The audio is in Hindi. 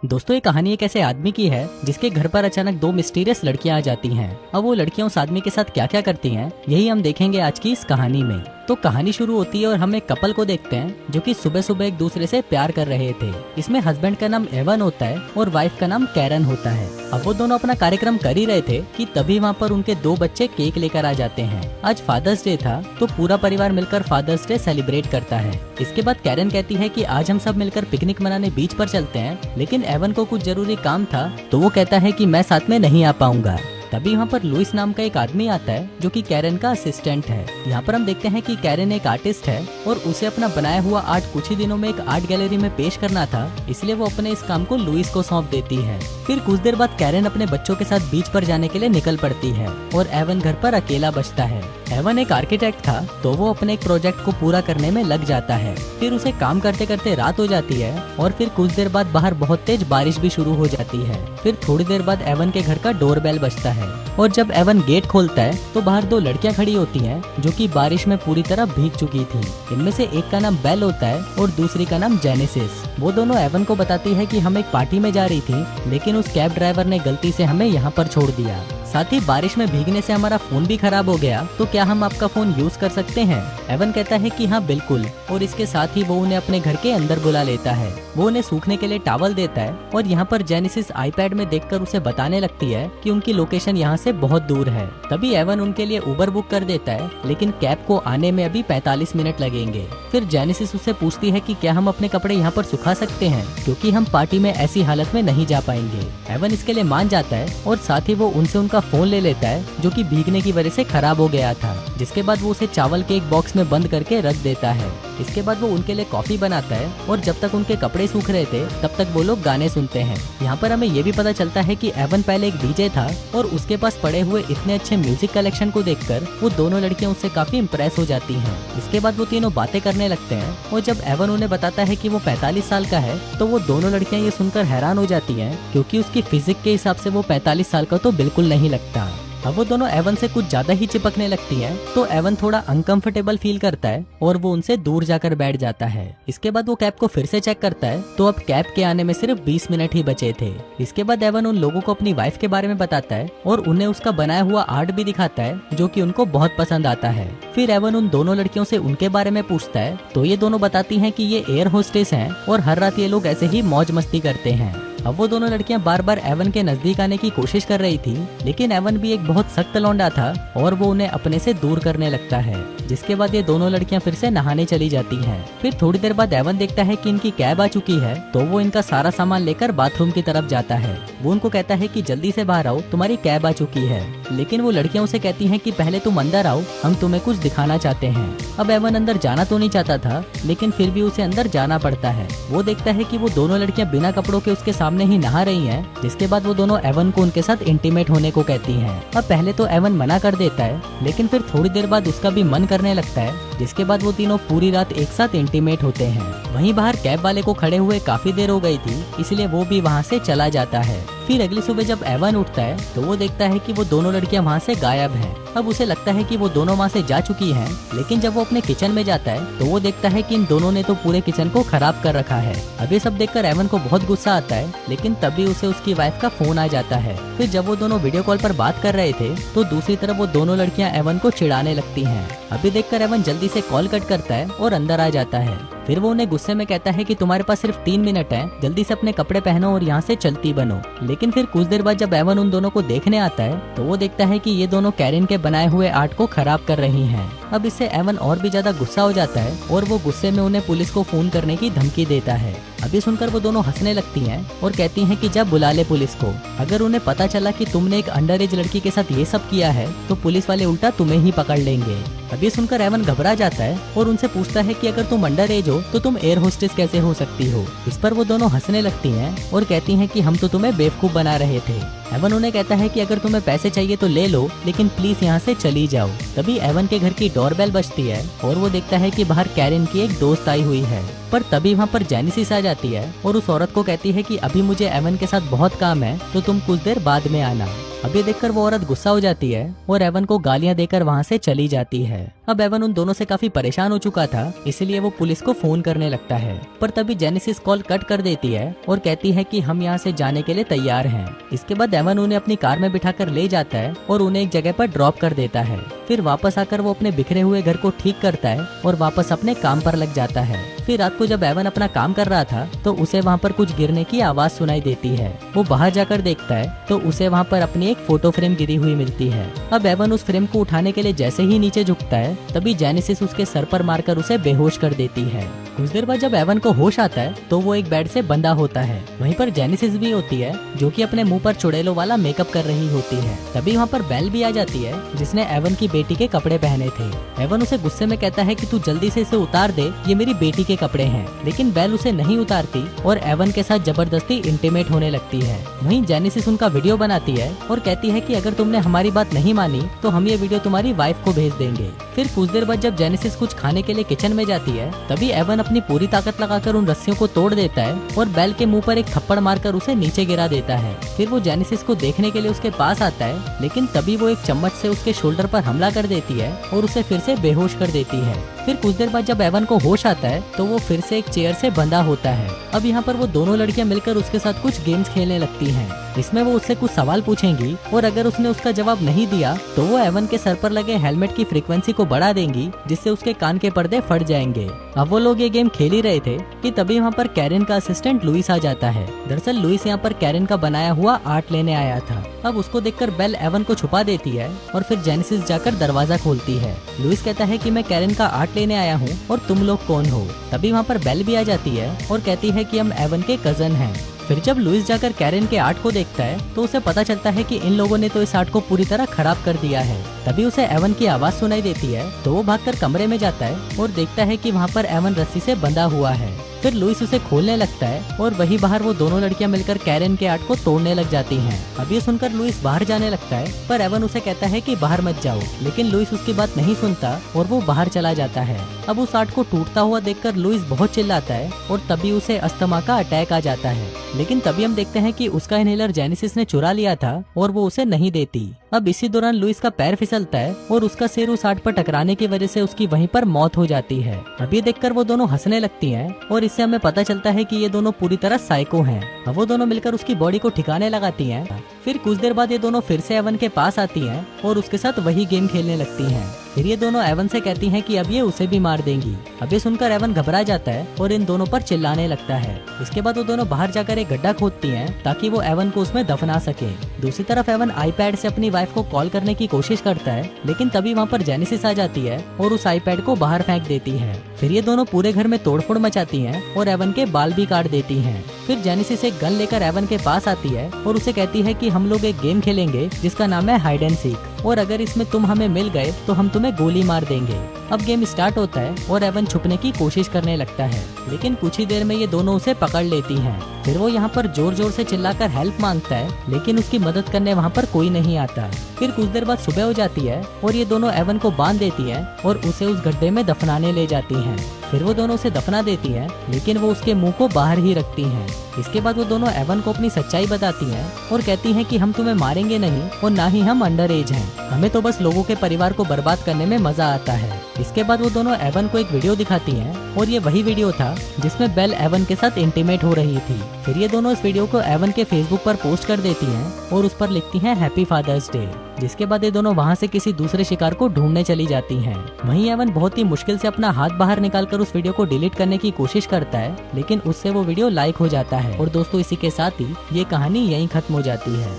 दोस्तों ये कहानी एक ऐसे आदमी की है जिसके घर पर अचानक दो मिस्टीरियस लड़कियां आ जाती हैं। अब वो लड़कियां उस आदमी के साथ क्या क्या करती हैं यही हम देखेंगे आज की इस कहानी में। तो कहानी शुरू होती है और हम एक कपल को देखते हैं जो कि सुबह सुबह एक दूसरे से प्यार कर रहे थे। इसमें हस्बैंड का नाम एवन होता है और वाइफ का नाम कैरन होता है। अब वो दोनों अपना कार्यक्रम कर ही रहे थे कि तभी वहाँ पर उनके दो बच्चे केक लेकर आ जाते हैं। आज फादर्स डे था तो पूरा परिवार मिलकर फादर्स डे सेलिब्रेट करता है। इसके बाद कैरन कहती है कि आज हम सब मिलकर पिकनिक मनाने बीच पर चलते हैं, लेकिन एवन को कुछ जरूरी काम था तो वो कहता है कि मैं साथ में नहीं आ पाऊंगा। तभी वहाँ पर लुइस नाम का एक आदमी आता है जो कि कैरन का असिस्टेंट है। यहाँ पर हम देखते हैं कि कैरन एक आर्टिस्ट है और उसे अपना बनाया हुआ आर्ट कुछ ही दिनों में एक आर्ट गैलरी में पेश करना था, इसलिए वो अपने इस काम को लुइस को सौंप देती है। फिर कुछ देर बाद कैरन अपने बच्चों के साथ बीच पर जाने के लिए निकल पड़ती है और एवन घर पर अकेला बचता है। एवन एक आर्किटेक्ट था तो वो अपने एक प्रोजेक्ट को पूरा करने में लग जाता है। फिर उसे काम करते करते रात हो जाती है और फिर कुछ देर बाद बाहर बहुत तेज बारिश भी शुरू हो जाती है। फिर थोड़ी देर बाद एवन के घर का डोरबेल बजता है और जब एवन गेट खोलता है तो बाहर दो लड़कियां खड़ी होती हैं जो कि बारिश में पूरी तरह भीग चुकी थी। इनमें से एक का नाम बेल होता है और दूसरी का नाम जेनेसिस। वो दोनों एवन को बताती है कि हम एक पार्टी में जा रही थी, लेकिन उस कैब ड्राइवर ने गलती से हमें यहाँ पर छोड़ दिया। साथ ही बारिश में भीगने से हमारा फोन भी खराब हो गया, तो क्या हम आपका फोन यूज कर सकते हैं? एवन कहता है कि हाँ बिल्कुल, और इसके साथ ही वो उन्हें अपने घर के अंदर बुला लेता है। वो उन्हें सूखने के लिए टॉवल देता है और यहाँ पर जेनेसिस आईपैड में देखकर उसे बताने लगती है कि उनकी लोकेशन यहाँ से बहुत दूर है। तभी एवन उनके लिए उबर बुक कर देता है, लेकिन कैब को आने में अभी 45 मिनट लगेंगे। फिर जेनेसिस उससे पूछती है कि क्या हम अपने कपड़े यहाँ पर सुखा सकते हैं, क्योंकि हम पार्टी में ऐसी हालत में नहीं जा पाएंगे। एवन इसके लिए मान जाता है और साथ ही वो उनसे उनका फोन ले लेता है जो कि भीगने की वजह से खराब हो गया था। जिसके बाद वो उसे चावल के एक बॉक्स में बंद करके रख देता है। इसके बाद वो उनके लिए कॉफी बनाता है और जब तक उनके कपड़े सूख रहे थे तब तक वो लोग गाने सुनते हैं। यहाँ पर हमें ये भी पता चलता है कि एवन पहले एक डीजे था और उसके पास पड़े हुए इतने अच्छे म्यूजिक कलेक्शन को देखकर वो दोनों लड़कियां उससे काफी इम्प्रेस हो जाती हैं। इसके बाद वो तीनों बातें करने लगते हैं और जब एवन उन्हें बताता है कि वो 45 साल का है तो वो दोनों लड़कियां ये सुनकर हैरान हो जाती हैं, क्योंकि उसकी फिजिक के हिसाब से वो 45 साल का तो बिल्कुल नहीं लगता। अब वो दोनों एवन से कुछ ज्यादा ही चिपकने लगती हैं, तो एवन थोड़ा अनकंफर्टेबल फील करता है और वो उनसे दूर जाकर बैठ जाता है। इसके बाद वो कैब को फिर से चेक करता है तो अब कैब के आने में सिर्फ 20 मिनट ही बचे थे। इसके बाद एवन उन लोगों को अपनी वाइफ के बारे में बताता है और उन्हें उसका बनाया हुआ आर्ट भी दिखाता है जो कि उनको बहुत पसंद आता है। फिर एवन उन दोनों लड़कियों से उनके बारे में पूछता है तो ये दोनों बताती हैं कि ये एयर होस्टेस हैं और हर रात ये लोग ऐसे ही मौज मस्ती करते हैं। अब वो दोनों लड़कियां बार बार एवन के नजदीक आने की कोशिश कर रही थी, लेकिन एवन भी एक बहुत सख्त लौंडा था और वो उन्हें अपने से दूर करने लगता है। जिसके बाद ये दोनों लड़कियां फिर से नहाने चली जाती हैं। फिर थोड़ी देर बाद एवन देखता है कि इनकी कैब आ चुकी है, तो वो इनका सारा सामान लेकर बाथरूम की तरफ जाता है। वो उनको कहता है कि जल्दी से बाहर आओ, तुम्हारी कैब आ चुकी है। लेकिन वो लड़कियां उसे कहती हैं कि पहले तुम अंदर आओ, हम तुम्हें कुछ दिखाना चाहते हैं। अब एवन अंदर जाना तो नहीं चाहता था, लेकिन फिर भी उसे अंदर जाना पड़ता है। वो देखता है कि वो दोनों लड़कियां बिना कपड़ों के उसके सामने ही नहा रही हैं। जिसके बाद वो दोनों एवन को उनके साथ इंटीमेट होने को कहती हैं। अब पहले तो एवन मना कर देता है, लेकिन फिर थोड़ी देर बाद उसका भी मन करने लगता है। जिसके बाद वो तीनों पूरी रात एक साथ इंटीमेट होते हैं। वहीं बाहर कैब वाले को खड़े हुए काफी देर हो गई थी, इसलिए वो भी वहाँ से चला जाता है। फिर अगली सुबह जब एवन उठता है तो वो देखता है कि वो दोनों लड़कियां वहाँ से गायब हैं। अब उसे लगता है कि वो दोनों वहाँ से जा चुकी हैं, लेकिन जब वो अपने किचन में जाता है तो वो देखता है कि इन दोनों ने तो पूरे किचन को खराब कर रखा है। अब ये सब देखकर एवन को बहुत गुस्सा आता है, लेकिन तभी उसे उसकी वाइफ का फोन आ जाता है। फिर जब वो दोनों वीडियो कॉल पर बात कर रहे थे तो दूसरी तरफ वो दोनों लड़कियां एवन को चिढ़ाने लगती हैं। अभी देखकर एवन जल्दी से कॉल कट करता है और अंदर आ जाता है। फिर वो उन्हें गुस्से में कहता है कि तुम्हारे पास सिर्फ 3 मिनट है, जल्दी से अपने कपड़े पहनो और यहाँ से चलती बनो। लेकिन फिर कुछ देर बाद जब एवन उन दोनों को देखने आता है तो वो देखता है कि ये दोनों कैरिन के बनाए हुए आर्ट को खराब कर रही हैं। अब इससे एवन और भी ज्यादा गुस्सा हो जाता है और वो गुस्से में उन्हें पुलिस को फोन करने की धमकी देता है। अभी सुनकर वो दोनों हंसने लगती हैं और कहती हैं कि जब बुला ले पुलिस को। अगर उन्हें पता चला कि तुमने एक अंडर एज लड़की के साथ ये सब किया है तो पुलिस वाले उल्टा तुम्हें ही पकड़ लेंगे। अभी सुनकर एवन घबरा जाता है और उनसे पूछता है कि अगर तुम अंडर एज हो तो तुम एयर होस्टेस कैसे हो सकती हो। इस पर वो दोनों हंसने लगती हैं और कहती हैं कि हम तो तुम्हें बेवकूफ बना रहे थे। एवन उन्हें कहता है कि अगर तुम्हें पैसे चाहिए तो ले लो, लेकिन प्लीज यहाँ से चली जाओ। तभी एवन के घर की डोरबेल बजती है और वो देखता है कि बाहर कैरेन की एक दोस्त आई हुई है। पर तभी वहाँ पर जेनेसिस आ जाती है और उस औरत को कहती है कि अभी मुझे एवन के साथ बहुत काम है, तो तुम कुछ देर बाद में आना। अब ये देखकर वो औरत गुस्सा हो जाती है और एवन को गालियां देकर वहाँ से चली जाती है। अब एवन उन दोनों से काफी परेशान हो चुका था, इसलिए वो पुलिस को फोन करने लगता है। पर तभी जेनेसिस कॉल कट कर देती है और कहती है कि हम यहाँ से जाने के लिए तैयार हैं। इसके बाद एवन उन्हें अपनी कार में बिठाकर ले जाता है और उन्हें एक जगह पर ड्रॉप कर देता है। फिर वापस आकर वो अपने बिखरे हुए घर को ठीक करता है और वापस अपने काम पर लग जाता है। फिर रात को जब एवन अपना काम कर रहा था तो उसे वहाँ पर कुछ गिरने की आवाज सुनाई देती है। वो बाहर जाकर देखता है तो उसे वहाँ पर अपनी एक फोटो फ्रेम गिरी हुई मिलती है। अब एवन उस फ्रेम को उठाने के लिए जैसे ही नीचे झुकता है तभी जेनेसिस उसके सर पर मारकर उसे बेहोश कर देती है। कुछ देर बाद जब एवन को होश आता है तो वो एक बेड से बंधा होता है। वहीं पर जेनेसिस भी होती है जो कि अपने मुंह पर चुड़ैलों वाला मेकअप कर रही होती है। तभी वहाँ पर बेल भी आ जाती है जिसने एवन की बेटी के कपड़े पहने थे। एवन उसे गुस्से में कहता है कि तू जल्दी से इसे उतार दे, ये मेरी बेटी के कपड़े हैं। लेकिन बेल उसे नहीं उतारती और एवन के साथ जबरदस्ती इंटीमेट होने लगती है। वहीं जेनेसिस उनका वीडियो बनाती है और कहती है कि अगर तुमने हमारी बात नहीं मानी तो हम ये वीडियो तुम्हारी वाइफ को भेज देंगे। फिर कुछ देर बाद जब जेनेसिस कुछ खाने के लिए किचन में जाती है तभी एवन अपनी पूरी ताकत लगाकर उन रस्सियों को तोड़ देता है और बेल के मुंह पर एक थप्पड़ मारकर उसे नीचे गिरा देता है। फिर वो जेनेसिस को देखने के लिए उसके पास आता है, लेकिन तभी वो एक चम्मच से उसके शोल्डर पर हमला कर देती है और उसे फिर से बेहोश कर देती है। फिर कुछ देर बाद जब एवन को होश आता है तो वो फिर से एक चेयर से बंधा होता है। अब यहाँ पर वो दोनों लड़कियां मिलकर उसके साथ कुछ गेम्स खेलने लगती हैं। इसमें वो उससे कुछ सवाल पूछेंगी और अगर उसने उसका जवाब नहीं दिया तो वो एवन के सर पर लगे हेलमेट की फ्रीक्वेंसी को बढ़ा देंगी, जिससे उसके कान के पर्दे फट जाएंगे। अब वो लोग ये गेम खेल ही रहे थे कि तभी वहाँ पर कैरेन का असिस्टेंट लुइस आ जाता है। दरअसल लुइस यहाँ पर कैरेन का बनाया हुआ आर्ट लेने आया था। अब उसको देखकर बेल एवन को छुपा देती है और फिर जेनेसिस जाकर दरवाजा खोलती है। लुइस कहता है कि मैं कैरेन का आर्ट लेने आया हूँ और तुम लोग कौन हो। तभी वहाँ पर बेल भी आ जाती है और कहती है कि हम एवन के कजन हैं। फिर जब लुइस जाकर कैरेन के आर्ट को देखता है तो उसे पता चलता है कि इन लोगों ने तो इस आर्ट को पूरी तरह खराब कर दिया है। तभी उसे एवन की आवाज सुनाई देती है तो वो भागकर कमरे में जाता है और देखता है कि वहाँ पर एवन रस्सी से बंधा हुआ है। फिर लुइस उसे खोलने लगता है और वहीं बाहर वो दोनों लड़कियां मिलकर कैरेन के आर्ट को तोड़ने लग जाती हैं। अब ये सुनकर लुइस बाहर जाने लगता है पर एवन उसे कहता है कि बाहर मत जाओ, लेकिन लुइस उसकी बात नहीं सुनता और वो बाहर चला जाता है। अब उस आर्ट को टूटता हुआ देखकर लुइस बहुत चिल्लाता है और तभी उसे अस्थमा का अटैक आ जाता है। लेकिन तभी हम देखते हैं कि उसका इनहेलर जेनेसिस ने चुरा लिया था और वो उसे नहीं देती। अब इसी दौरान लुइस का पैर फिसलता है और उसका सिर उस आर्ट पर टकराने की वजह से उसकी वहीं पर मौत हो जाती है। अब ये देखकर वो दोनों हंसने लगती हैं और इससे हमें पता चलता है कि ये दोनों पूरी तरह साइको हैं। अब वो दोनों मिलकर उसकी बॉडी को ठिकाने लगाती हैं। फिर कुछ देर बाद ये दोनों फिर से एवन के पास आती हैं और उसके साथ वही गेम खेलने लगती हैं। फिर ये दोनों एवन से कहती हैं कि अब ये उसे भी मार देंगी। अब ये सुनकर एवन घबरा जाता है और इन दोनों पर चिल्लाने लगता है। इसके बाद वो दोनों बाहर जाकर एक गड्ढा खोदती हैं ताकि वो एवन को उसमें दफना सके। दूसरी तरफ एवन आईपैड से अपनी वाइफ को कॉल करने की कोशिश करता है, लेकिन तभी वहाँ पर जेनेसिस आ जाती है और उस आईपैड को बाहर फेंक देती है। फिर ये दोनों पूरे घर में तोड़फोड़ मचाती हैं और एवन के बाल भी काट देती हैं। फिर जेनेसिस एक गन लेकर एवन के पास आती है और उसे कहती है कि हम लोग एक गेम खेलेंगे जिसका नाम है हाइड एंड सीक, और अगर इसमें तुम हमें मिल गए तो हम तुम्हें गोली मार देंगे। अब गेम स्टार्ट होता है और एवन छुपने की कोशिश करने लगता है, लेकिन कुछ ही देर में ये दोनों उसे पकड़ लेती हैं। फिर वो यहाँ पर जोर जोर से चिल्लाकर हेल्प मांगता है, लेकिन उसकी मदद करने वहाँ पर कोई नहीं आता। फिर कुछ देर बाद सुबह हो जाती है और ये दोनों एवन को बांध देती हैं और उसे उस गड्ढे में दफनाने ले जाती हैं। फिर वो दोनों उसे दफना देती हैं, लेकिन वो उसके मुंह को बाहर ही रखती हैं। इसके बाद वो दोनों एवन को अपनी सच्चाई बताती हैं और कहती हैं कि हम तुम्हें मारेंगे नहीं और ना ही हम अंडर एज हैं, हमें तो बस लोगों के परिवार को बर्बाद करने में मजा आता है। इसके बाद वो दोनों एवन को एक वीडियो दिखाती हैं और ये वही वीडियो था जिसमें बेल एवन के साथ इंटीमेट हो रही थी। फिर ये दोनों इस वीडियो को एवन के फेसबुक पर पोस्ट कर देती हैं और उस पर लिखती हैं हैप्पी फादर्स डे। जिसके बाद ये दोनों वहाँ से किसी दूसरे शिकार को ढूंढने चली जाती हैं। वहीं एवन बहुत ही मुश्किल से अपना हाथ बाहर निकालकर उस वीडियो को डिलीट करने की कोशिश करता है, लेकिन उससे वो वीडियो लाइक हो जाता है। और दोस्तों, इसी के साथ ही ये कहानी यहीं खत्म हो जाती है।